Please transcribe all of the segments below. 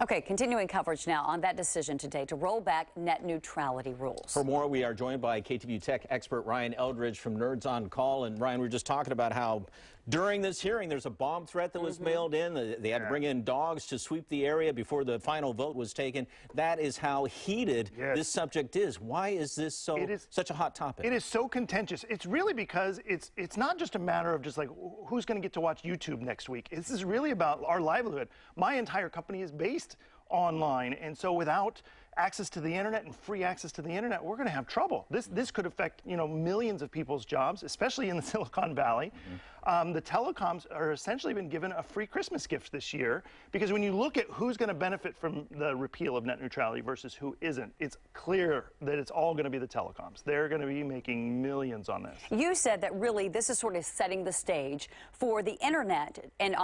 Okay, continuing coverage now on that decision today to roll back net neutrality rules. For more, we are joined by KTVU tech expert Ryan Eldridge from Nerds on Call. And Ryan, we were just talking about how during this hearing there's a bomb threat that was mailed in. They had to bring in dogs to sweep the area before the final vote was taken. That is how heated this subject is. Why is this such a hot topic? It is so contentious. It's really because it's not just a matter of just like who's going to get to watch YouTube next week. This is really about our livelihood. My entire company is based online, and so without access to the internet and free access to the internet, we're going to have trouble. This could affect, you know, millions of people's jobs, especially in the Silicon Valley. The telecoms are essentially been given a free Christmas gift this year, because when you look at who's going to benefit from the repeal of net neutrality versus who isn't, it's clear that it's all going to be the telecoms. They're going to be making millions on this. You said that really this is sort of setting the stage for the internet and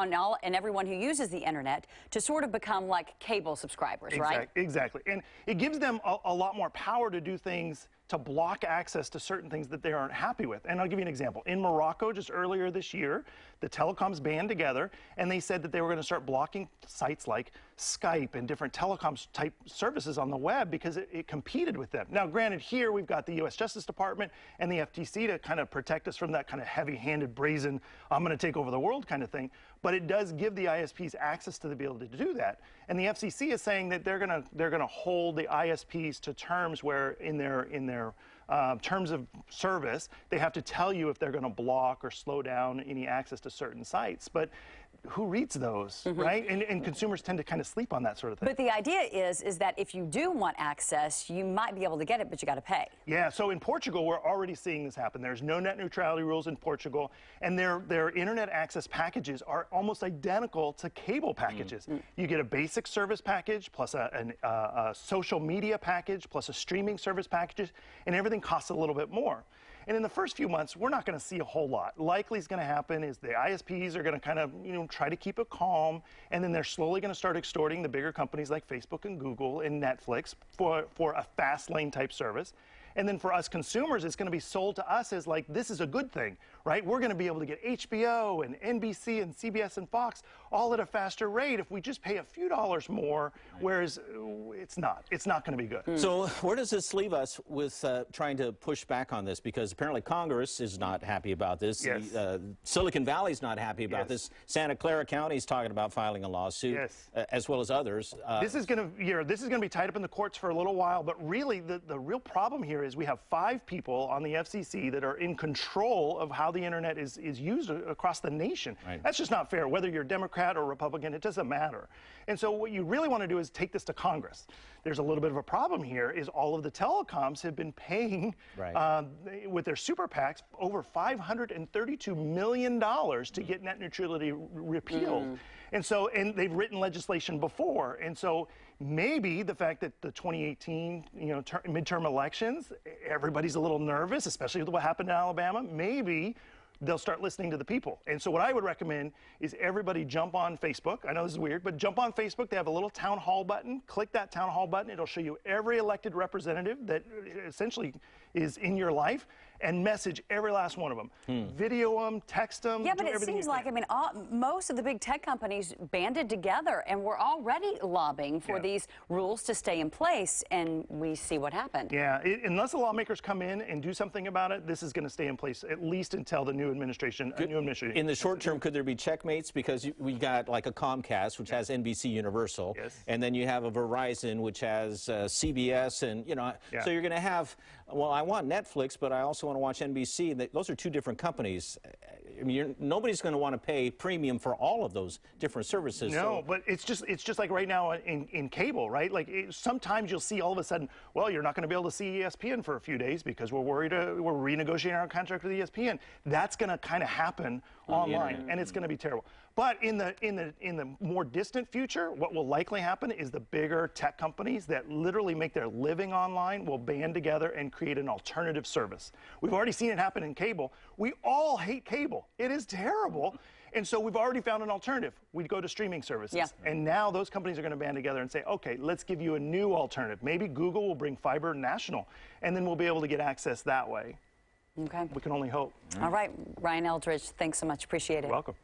everyone who uses the internet to sort of become like cable subscribers, right? Exactly. And it gives them a lot more power to do things, to block access to certain things that they aren't happy with. And I'll give you an example. In Morocco, just earlier this year, the telecoms band together, and they said that they were going to start blocking sites like Skype and different telecoms type services on the web because it competed with them. Now, granted, here we've got the U.S. Justice Department and the FTC to kind of protect us from that kind of heavy-handed, brazen, I'm going to take over the world kind of thing. But it does give the ISPs access to be able to do that. And the FCC is saying that they're going to hold the ISPs to terms where in their terms of service, they have to tell you if they're going to block or slow down any access to certain sites. But who reads those, right? And consumers tend to kind of sleep on that sort of thing. But the idea is that if you do want access, you might be able to get it, but you got to pay. Yeah, so in Portugal, we're already seeing this happen. There's no net neutrality rules in Portugal, and their internet access packages are almost identical to cable packages. You get a basic service package, plus a social media package, plus a streaming service package, and everything costs a little bit more. And in the first few months, we're not going to see a whole lot. Likely is going to happen is the ISPs are going to kind of, try to keep it calm, and then they're slowly going to start extorting the bigger companies like Facebook and Google and Netflix for a fast lane type service. And then for us consumers, it's going to be sold to us as like, this is a good thing, right? We're going to be able to get HBO and NBC and CBS and Fox all at a faster rate if we just pay a few dollars more, whereas it's not going to be good. So where does this leave us with trying to push back on this? Because apparently Congress is not happy about this. Silicon Valley's not happy about this. Santa Clara County is talking about filing a lawsuit, as well as others. This is going to be tied up in the courts for a little while, but really the real problem here is we have 5 people on the FCC that are in control of how the internet is used across the nation. That's just not fair. Whether you're Democrat or Republican, it doesn't matter. And so what you really want to do is take this to Congress. There's a little bit of a problem here is all of the telecoms have been paying with their super PACs over $532 million to get net neutrality repealed. And they've written legislation before. And so maybe the fact that the 2018 midterm elections, everybody's a little nervous, especially with what happened in Alabama, maybe they'll start listening to the people. And so what I would recommend is everybody jump on Facebook. I know this is weird, but jump on Facebook. They have a little town hall button. Click that town hall button. It'll show you every elected representative that essentially is in your life, and message every last one of them. Video them, text them. Yeah, but it seems like, most of the big tech companies banded together, and we're already lobbying for these rules to stay in place, and we see what happened. Yeah, unless the lawmakers come in and do something about it, this is going to stay in place at least until the new administration. In the short term, could there be checkmates? Because we got like a Comcast, which has NBC Universal, and then you have a Verizon, which has CBS, and so you're going to have, well, I want Netflix, but I also want to watch NBC. Those are two different companies. I mean, nobody's going to want to pay premium for all of those different services. No, but it's just like right now in cable, right? Like sometimes you'll see all of a sudden, well, you're not going to be able to see ESPN for a few days because we're worried we're renegotiating our contract with ESPN. That's going to kind of happen online, and it's going to be terrible. But in the more distant future, what will likely happen is the bigger tech companies that literally make their living online will band together and create an alternative service. We've already seen it happen in cable. We all hate cable. It is terrible. And so we've already found an alternative. We'd go to streaming services. And now those companies are going to band together and say, okay, let's give you a new alternative. Maybe Google will bring fiber national, and then we'll be able to get access that way. Okay. We can only hope. All right, Ryan Eldridge, thanks so much. Appreciate it. You're welcome.